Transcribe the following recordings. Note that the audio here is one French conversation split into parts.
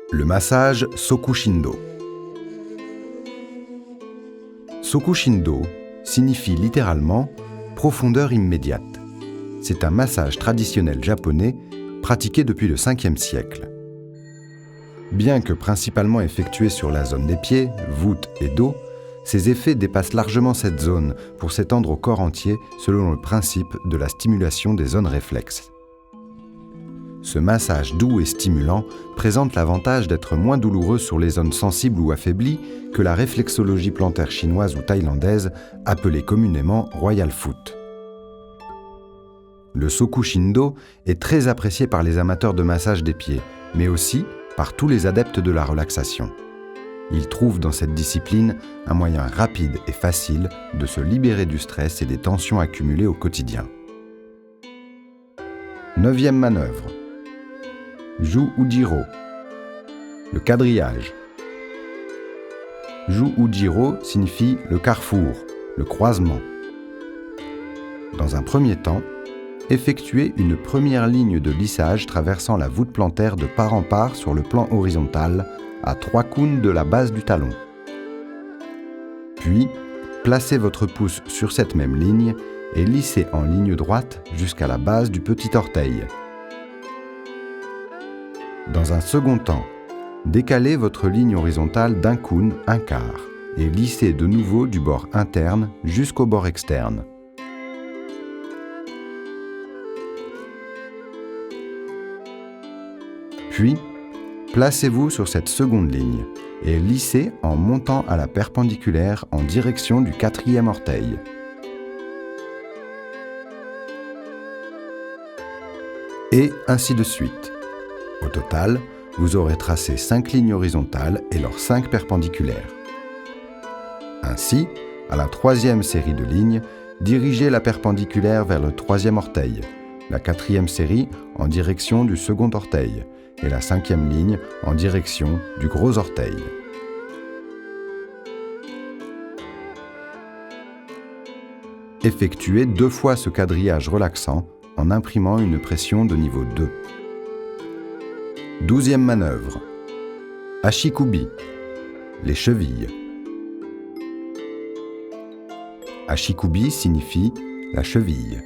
Le massage Sokushindo. Sokushindo signifie littéralement « profondeur immédiate ». C'est un massage traditionnel japonais pratiqué depuis le 5e siècle. Bien que principalement effectué sur la zone des pieds, voûtes et dos, ses effets dépassent largement cette zone pour s'étendre au corps entier selon le principe de la stimulation des zones réflexes. Ce massage doux et stimulant présente l'avantage d'être moins douloureux sur les zones sensibles ou affaiblies que la réflexologie plantaire chinoise ou thaïlandaise, appelée communément Royal Foot. Le Sokushindo est très apprécié par les amateurs de massage des pieds, mais aussi par tous les adeptes de la relaxation. Ils trouvent dans cette discipline un moyen rapide et facile de se libérer du stress et des tensions accumulées au quotidien. 9e manœuvre. Ju-Ujiro. Le quadrillage. Ju-Ujiro signifie le carrefour, le croisement. Dans un premier temps, effectuez une première ligne de lissage traversant la voûte plantaire de part en part sur le plan horizontal, à 3 kun de la base du talon. Puis, placez votre pouce sur cette même ligne et lissez en ligne droite jusqu'à la base du petit orteil. Dans un second temps, décalez votre ligne horizontale d'1 kun, 1/4 et lissez de nouveau du bord interne jusqu'au bord externe. Puis, placez-vous sur cette seconde ligne et lissez en montant à la perpendiculaire en direction du 4e orteil. Et ainsi de suite. Au total, vous aurez tracé 5 lignes horizontales et leurs 5 perpendiculaires. Ainsi, à la 3e série de lignes, dirigez la perpendiculaire vers le 3e orteil, la 4e série en direction du second orteil et la 5e ligne en direction du gros orteil. Effectuez 2 fois ce quadrillage relaxant en imprimant une pression de niveau 2. 12e manœuvre. Ashikubi. Les chevilles. Ashikubi signifie la cheville.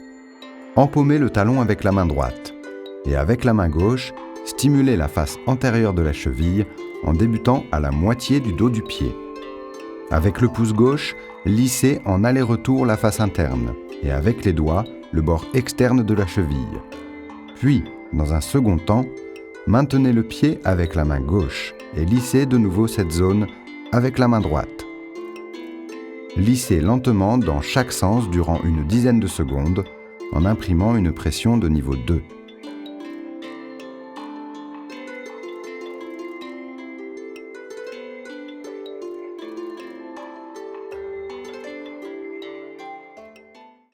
Empaumez le talon avec la main droite et avec la main gauche, stimulez la face antérieure de la cheville en débutant à la moitié du dos du pied. Avec le pouce gauche, lissez en aller-retour la face interne et avec les doigts, le bord externe de la cheville. Puis, dans un second temps, maintenez le pied avec la main gauche et lissez de nouveau cette zone avec la main droite. Lissez lentement dans chaque sens durant une dizaine de secondes en imprimant une pression de niveau 2.